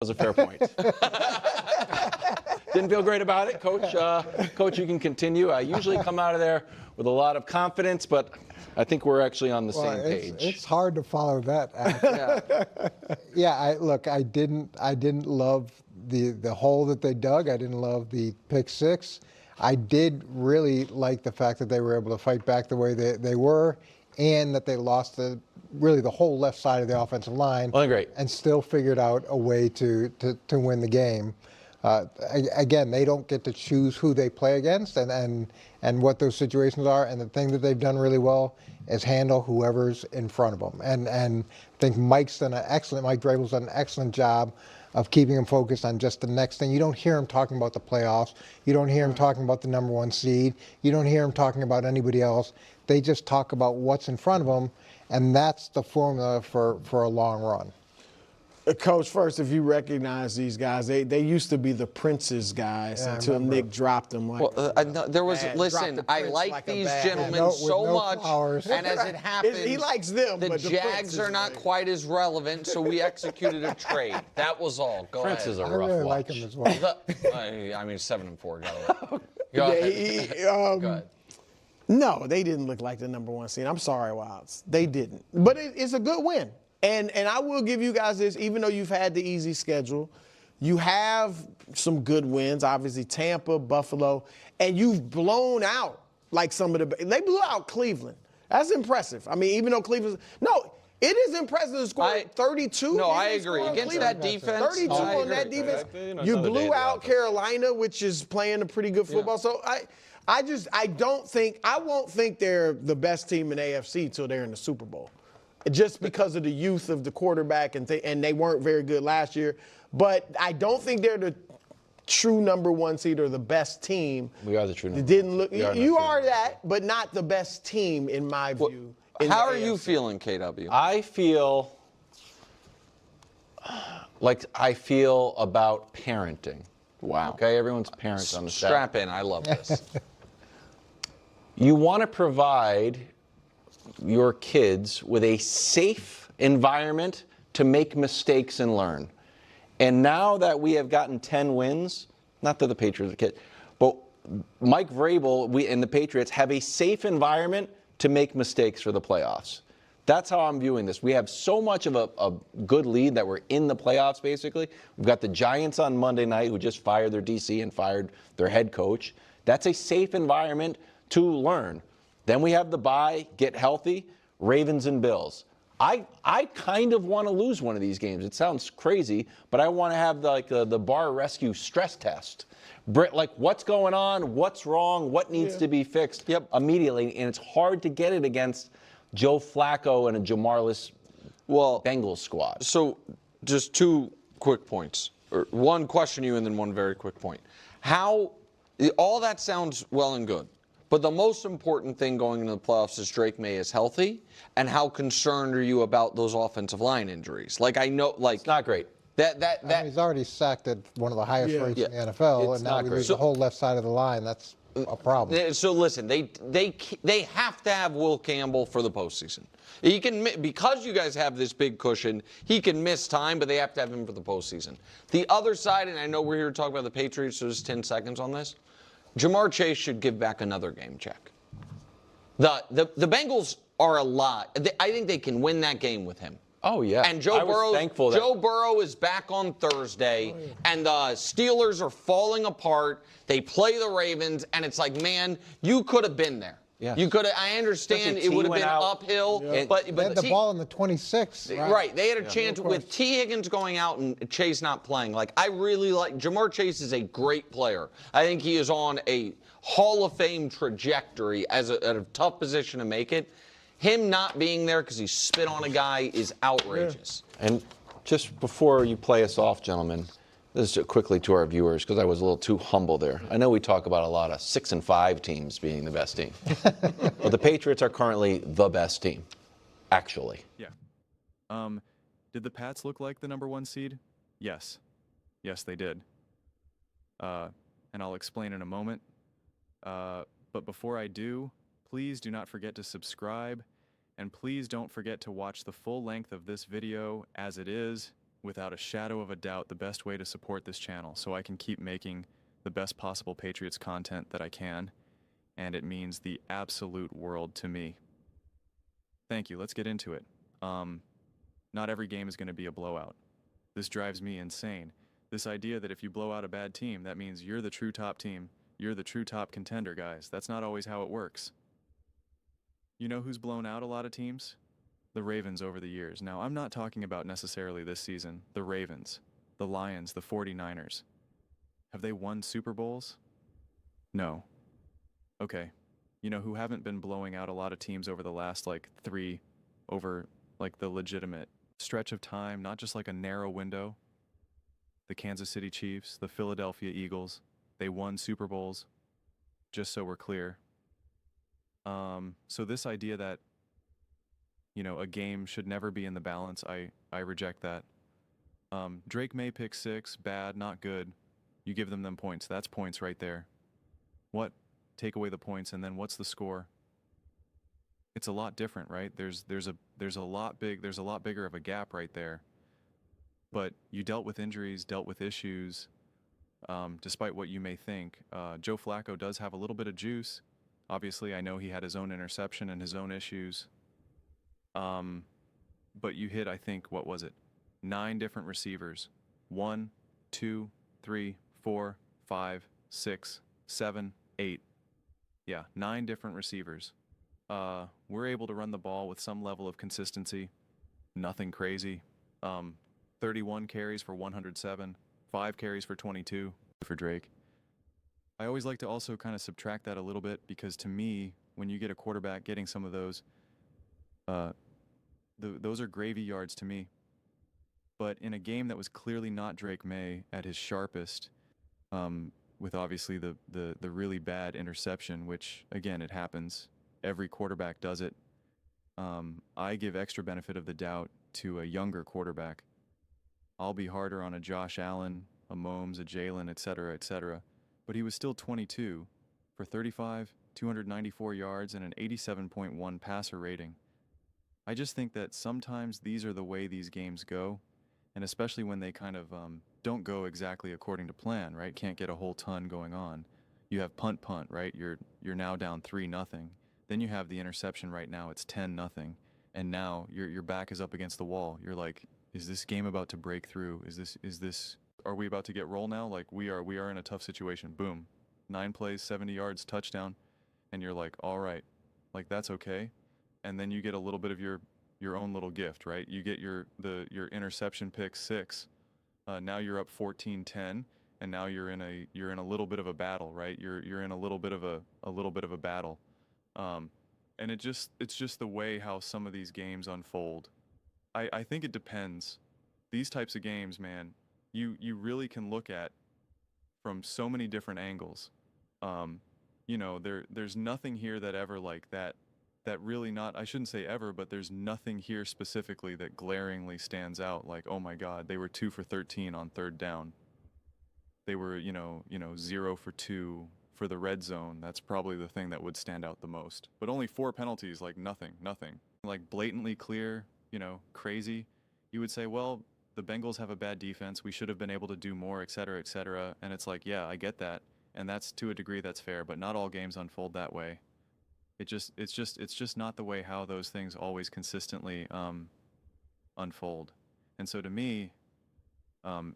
was a fair point. Didn't feel great about it, Coach. Coach, you can continue. I usually come out of there with a lot of confidence, but I think we're actually on the same page. It's hard to follow that. I didn't love the hole that they dug. I didn't love the pick six. I did really like the fact that they were able to fight back the way they were, and that they lost really the whole left side of the offensive line. Well, great. And still figured out a way to win the game. Again, they don't get to choose who they play against and what those situations are. And the thing that they've done really well is handle whoever's in front of them. And I think Mike Vrabel's done an excellent job of keeping him focused on just the next thing. You don't hear him talking about the playoffs. You don't hear him talking about the number one seed. You don't hear him talking about anybody else. They just talk about what's in front of them, and that's the formula for a long run. Coach, first, if you recognize these guys, they used to be the Prince's guys until Nick dropped them. I like these gentlemen so much, and as it happens, he likes them. The Jags are not quite as relevant, so we executed a trade. That was all. Go Prince ahead. is a I rough really watch. like him as well. I mean, 7-4. Go ahead. Go ahead. No, they didn't look like the number one seed. I'm sorry, Wilds. They didn't. But it's a good win. And I will give you guys this, even though you've had the easy schedule, you have some good wins, obviously Tampa, Buffalo, and you've blown out like some of they blew out Cleveland. That's impressive. I mean, even though Cleveland's, it is impressive to score 32. No, I agree. Against that defense. 32 on that defense. You blew out Carolina, which is playing a pretty good football. So I won't think they're the best team in AFC till they're in the Super Bowl. Just because of the youth of the quarterback and they weren't very good last year. But I don't think they're the true number one seed or the best team. We are the true number one. Didn't look. You are that, but not the best team in my view. How are you feeling, KW? I feel like I feel about parenting. Wow. Okay, everyone's parents on the set. Strap in. I love this. You want to provide your kids with a safe environment to make mistakes and learn. And now that we have gotten 10 wins, not that the Patriots are kids, but Mike Vrabel and the Patriots have a safe environment to make mistakes for the playoffs. That's how I'm viewing this. We have so much of a good lead that we're in the playoffs, basically. We've got the Giants on Monday night who just fired their DC and fired their head coach. That's a safe environment to learn. Then we have the bye, get healthy, Ravens and Bills. I kind of want to lose one of these games. It sounds crazy, but I want to have the bar rescue stress test. Like, what's going on? What's wrong? What needs to be fixed immediately? And it's hard to get it against Joe Flacco and a Jamarless Bengals squad. So just two quick points. Or one question you and then one very quick point. All that sounds well and good. But the most important thing going into the playoffs is Drake May is healthy, and how concerned are you about those offensive line injuries? It's not great. He's already sacked at one of the highest rates in the NFL, and now we lose the whole left side of the line. That's a problem. So listen, they have to have Will Campbell for the postseason. He can, because you guys have this big cushion, he can miss time, but they have to have him for the postseason. The other side, and I know we're here to talk about the Patriots, so just 10 seconds on this. Jamar Chase should give back another game check. The Bengals are a lot. I think they can win that game with him. Oh, yeah. And Joe Burrow is back on Thursday, and the Steelers are falling apart. They play the Ravens, and it's like, man, you could have been there. Yeah. You could have. I understand it would have been uphill, but they had the ball in the 26. Right. They had a chance with T. Higgins going out and Chase not playing. I really like Jamar Chase is a great player. I think he is on a Hall of Fame trajectory at a tough position to make it. Him not being there because he spit on a guy is outrageous. Yeah. And just before you play us off, gentlemen, this is quickly to our viewers because I was a little too humble there. I know we talk about a lot of 6-5 teams being the best team, but the Patriots are currently the best team, actually. Yeah. Did the Pats look like the number one seed? Yes. Yes, they did. And I'll explain in a moment. But before I do, please do not forget to subscribe, and please don't forget to watch the full length of this video as it is without a shadow of a doubt, the best way to support this channel so I can keep making the best possible Patriots content that I can, and it means the absolute world to me. Thank you. Let's get into it. Not every game is going to be a blowout. This drives me insane. This idea that if you blow out a bad team, that means you're the true top team. You're the true top contender, guys. That's not always how it works. You know who's blown out a lot of teams? The Ravens over the years. Now, I'm not talking about necessarily this season. The Ravens, the Lions, the 49ers. Have they won Super Bowls? No. Okay. You know who haven't been blowing out a lot of teams over the last, like, 3 over, like, the legitimate stretch of time, not just like a narrow window? The Kansas City Chiefs, the Philadelphia Eagles. They won Super Bowls, just so we're clear. So this idea that, you know, a game should never be in the balance, I reject that. Drake May pick 6, bad, not good. You give them points. That's points right there. What? Take away the points, and then what's the score? It's a lot different, right? There's a lot bigger of a gap right there. But you dealt with injuries, dealt with issues, despite what you may think. Joe Flacco does have a little bit of juice. Obviously, I know he had his own interception and his own issues. But you hit, I think, what was it? 9 different receivers. 1, 2, 3, 4, 5, 6, 7, 8. Yeah, 9 different receivers. We're able to run the ball with some level of consistency. Nothing crazy. 31 carries for 107, 5 carries for 22 for Drake. I always like to also kind of subtract that a little bit, because to me, when you get a quarterback getting some of those, those are gravy yards to me. But in a game that was clearly not Drake May at his sharpest, with obviously the really bad interception, which, again, it happens. Every quarterback does it. I give extra benefit of the doubt to a younger quarterback. I'll be harder on a Josh Allen, a Mahomes, a Jalen, etc. But he was still 22 for 35, 294 yards, and an 87.1 passer rating. I just think that sometimes these are the way these games go, and especially when they kind of don't go exactly according to plan, right? Can't get a whole ton going on. You have punt, right? You're now down 3-0. Then you have the interception right now. It's 10-0, and now your back is up against the wall. You're like, is this game about to break through? Are we about to get roll now? Like, we are in a tough situation. Boom. 9 plays, 70 yards, touchdown. And you're like, all right, like, that's okay. And then you get a little bit of your own little gift, right? You get your interception pick 6. Now you're up 14-10, and now you're in a little bit of a battle, right? You're in a little bit of a battle. And it's just the way how some of these games unfold. I think it depends. These types of games, man, you really can look at from so many different angles. You know, there's nothing here that ever like that really, not, I shouldn't say ever, but there's nothing here specifically that glaringly stands out like, oh my God, they were 2 for 13 on 3rd down. They were, you know, 0 for 2 for the red zone. That's probably the thing that would stand out the most. But only 4 penalties, like nothing. Like blatantly clear, you know, crazy. You would say, well, the Bengals have a bad defense. We should have been able to do more, etc. And it's like, yeah, I get that. And that's, to a degree, that's fair, but not all games unfold that way. It's just not the way how those things always consistently unfold. And so to me,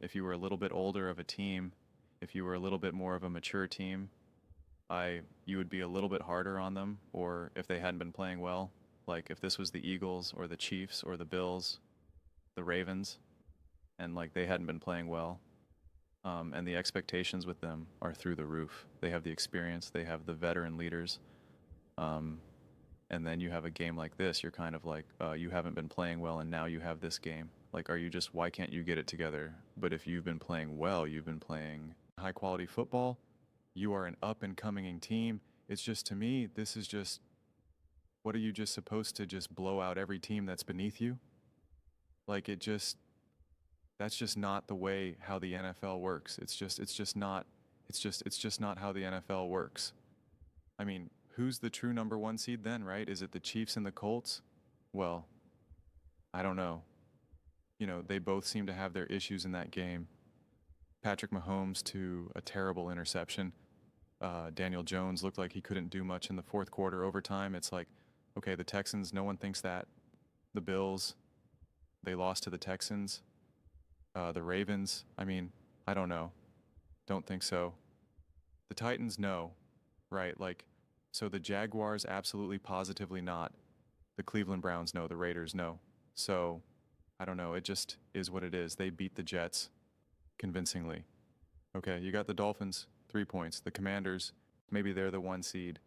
if you were a little bit older of a team, if you were a little bit more of a mature team, you would be a little bit harder on them. Or if they hadn't been playing well, like if this was the Eagles or the Chiefs or the Bills, the Ravens, and like they hadn't been playing well, and the expectations with them are through the roof. They have the experience, they have the veteran leaders. And then you have a game like this, you're kind of like, you haven't been playing well, and now you have this game. Like, why can't you get it together? But if you've been playing well, you've been playing high quality football, you are an up and coming team. It's just, to me, this is just, what are you just supposed to just blow out every team that's beneath you? Like, that's just not the way how the NFL works. It's just not how the NFL works. I mean, who's the true number 1 seed then, right? Is it the Chiefs and the Colts? Well, I don't know. you know, they both seem to have their issues in that game. Patrick Mahomes to a terrible interception. Daniel Jones looked like he couldn't do much in the fourth quarter overtime. It's like, okay, the Texans, no one thinks that. The Bills, they lost to the Texans. The Ravens, I mean, I don't know. Don't think so. The Titans, no. Right, like, so the Jaguars, absolutely positively not. The Cleveland Browns, no. The Raiders, no. So, I don't know. It just is what it is. They beat the Jets convincingly. Okay, you got the Dolphins, 3 points. The Commanders, maybe they're the 1 seed.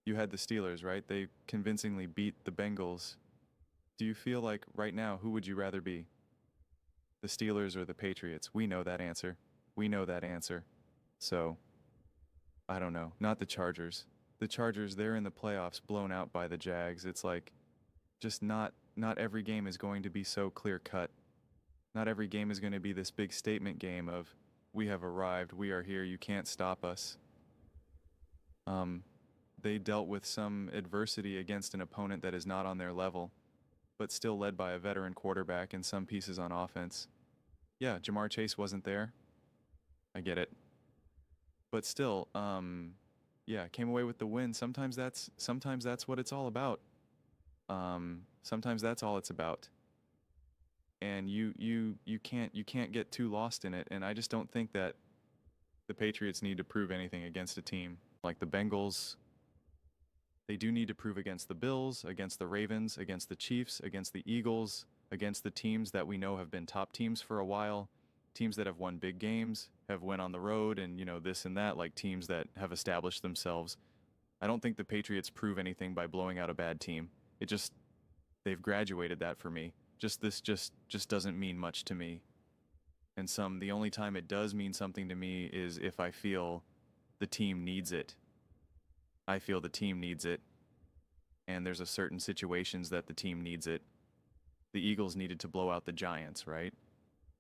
You had the Steelers, right? They convincingly beat the Bengals. Do you feel like right now, who would you rather be? The Steelers or the Patriots? We know that answer. We know that answer. So, I don't know. Not the Chargers. The Chargers, they're in the playoffs blown out by the Jags. It's like, just not every game is going to be so clear cut. Not every game is going to be this big statement game of, we have arrived, we are here, you can't stop us. They dealt with some adversity against an opponent that is not on their level, but still led by a veteran quarterback and some pieces on offense. Yeah, Jamar Chase wasn't there. I get it. But still, yeah, came away with the win. Sometimes that's what it's all about. Sometimes that's all it's about. And you can't get too lost in it. And I just don't think that the Patriots need to prove anything against a team like the Bengals. They do need to prove against the Bills, against the Ravens, against the Chiefs, against the Eagles, against the teams that we know have been top teams for a while, teams that have won big games, have went on the road and, you know, this and that, like teams that have established themselves. I don't think the Patriots prove anything by blowing out a bad team. It just, they've graduated that for me. This doesn't mean much to me. And the only time it does mean something to me is if I feel the team needs it. I feel the team needs it. And there's a certain situations that the team needs it. The Eagles needed to blow out the Giants, right?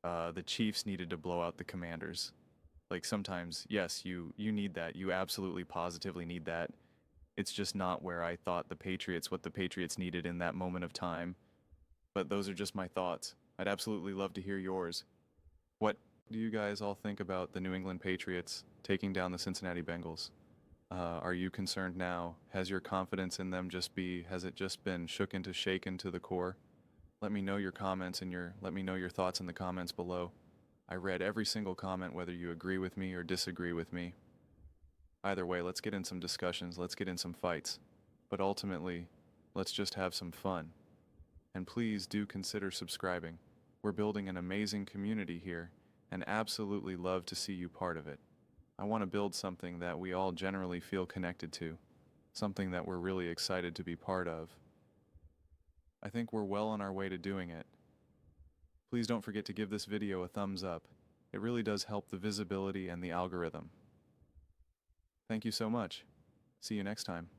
The Chiefs needed to blow out the Commanders. Like sometimes, yes, you need that. You absolutely positively need that. It's just not where I thought what the Patriots needed in that moment of time. But those are just my thoughts. I'd absolutely love to hear yours. What do you guys all think about the New England Patriots taking down the Cincinnati Bengals? Are you concerned now? Has your confidence in them has it just been shaken to the core? Let me know your comments and let me know your thoughts in the comments below. I read every single comment, whether you agree with me or disagree with me. Either way, let's get in some discussions, let's get in some fights. But ultimately, let's just have some fun. And please do consider subscribing. We're building an amazing community here, and absolutely love to see you part of it. I want to build something that we all generally feel connected to, something that we're really excited to be part of. I think we're well on our way to doing it. Please don't forget to give this video a thumbs up. It really does help the visibility and the algorithm. Thank you so much. See you next time.